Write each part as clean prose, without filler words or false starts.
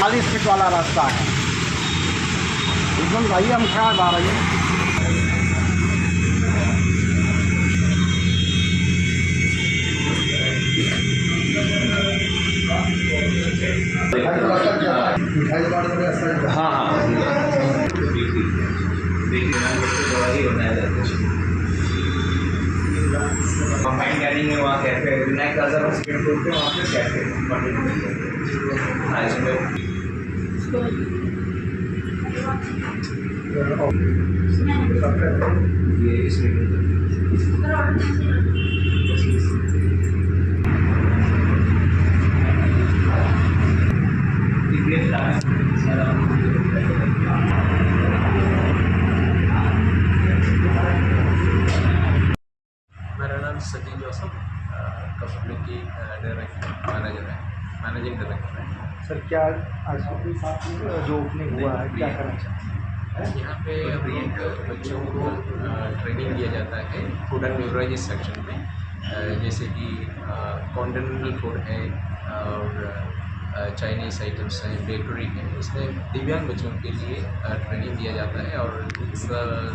40 feet वाला रास्ता है एकदम। भाई हम खड़ा जा रही है। हाँ हाँ कंबाइंड कैरिंग में वहाँ कैफे विनायक राजा सेकंड फ्लोर पे वहाँ पे कैफे हाँ इसमें ये इसमें मेरा नाम Sachin Joseph community director managing director है। सर क्या आज के साथ जो ओपनिंग हुआ है क्या करना चाहते हैं? यहाँ पे अभी बच्चों को ट्रेनिंग दिया जाता है फूड एंड बेवरेजेस सेक्शन में, जैसे कि कॉन्टिनेंटल फूड है और चाइनीज़ आइटम्स हैं, बेकरी है। इसमें दिव्यांग बच्चों के लिए ट्रेनिंग दिया जाता है और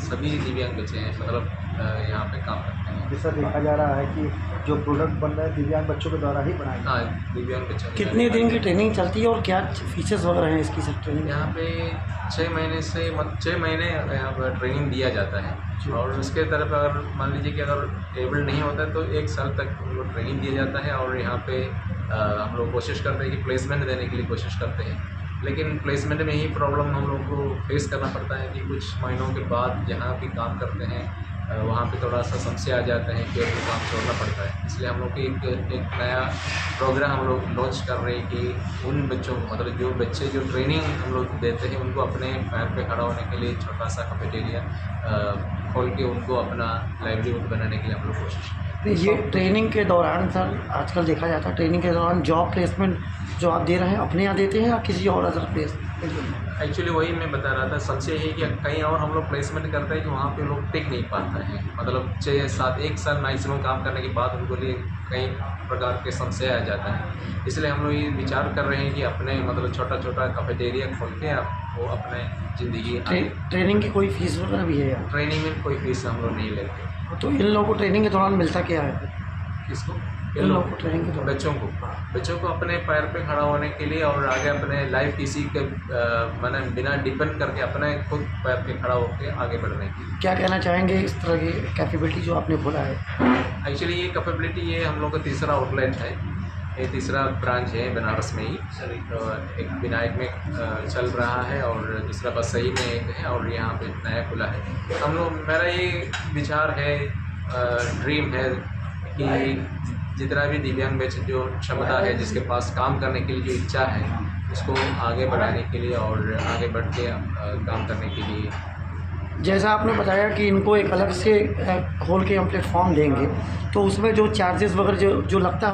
सभी दिव्यांग बच्चे हैं मतलब यहाँ पे काम करते हैं। जैसा देखा जा रहा है कि जो प्रोडक्ट बन रहा है दिव्यांग बच्चों के द्वारा ही बनाया। हाँ, दिव्यांग बच्चों के कितने दिन की ट्रेनिंग चलती है और क्या फीचर्स वगैरह हैं इसकी सर ट्रेनिंग? यहाँ पे 6 महीने यहाँ पर ट्रेनिंग दिया जाता है और उसके तरफ अगर मान लीजिए कि अगर एबल नहीं होता है तो 1 साल तक उनको ट्रेनिंग दिया जाता है। और यहाँ पे हम लोग कोशिश करते हैं कि प्लेसमेंट देने के लिए कोशिश करते हैं, लेकिन प्लेसमेंट में ही प्रॉब्लम हम लोग को फेस करना पड़ता है कि कुछ महीनों के बाद जहाँ भी काम करते हैं वहाँ पे थोड़ा सा समस्या आ जाता है कि उनको काम छोड़ना पड़ता है। इसलिए हम लोग एक नया प्रोग्राम हम लोग लॉन्च कर रहे हैं कि उन बच्चों को मतलब जो बच्चे जो ट्रेनिंग हम लोग देते हैं उनको अपने पैर पे खड़ा होने के लिए छोटा सा कैफेटेरिया खोल के उनको अपना लाइवलीहुड बनाने के लिए हम लोग कोशिश करते हैं। ये ट्रेनिंग के दौरान सर आजकल देखा जाता है ट्रेनिंग के दौरान जॉब प्लेसमेंट जो आप दे रहे हैं अपने यहाँ देते हैं या किसी और अदर प्लेस? एक्चुअली वही मैं बता रहा था, सबसे यही कि कहीं और हम लोग प्लेसमेंट करते हैं कि वहाँ पे लोग टिक नहीं पाते हैं, मतलब 6-7 1 साल मैक्सिमम काम करने के बाद उनको लिए कई प्रकार के समस्या आ जाता है। इसलिए हम लोग ये विचार कर रहे हैं कि अपने मतलब छोटा छोटा कैफेटेरिया खोल के आप वो अपने ज़िंदगी ट्रेनिंग की कोई फीस वगैरह भी है यार? ट्रेनिंग में कोई फीस हम लोग नहीं लेते। तो इन लोगों को ट्रेनिंग के दौरान मिलता क्या है? किसको? इन लोगों को ट्रेनिंग के दौरान बच्चों को अपने पैर पे खड़ा होने के लिए और आगे अपने लाइफ किसी के मैंने बिना डिपेंड करके अपने खुद पैर पे खड़ा होकर आगे बढ़ने की। क्या कहना चाहेंगे इस तरह की कैपेबिलिटी जो आपने बोला है? एक्चुअली ये कैपेबिलिटी ये हम लोग का तीसरा आउटलेट है, ये तीसरा ब्रांच है बनारस में ही। तो एक विनायक में चल रहा है और दूसरा बसई में एक है और यहाँ पे नया खुला है। हम लोग मेरा ये विचार है, ड्रीम है कि जितना भी दिव्यांग बच्चे जो क्षमता है जिसके पास काम करने के लिए जो इच्छा है उसको आगे बढ़ाने के लिए और आगे बढ़ के काम करने के लिए। जैसा आपने बताया कि इनको एक अलग से खोल के हम प्लेटफॉर्म देंगे तो उसमें जो चार्जेस वगैरह जो लगता है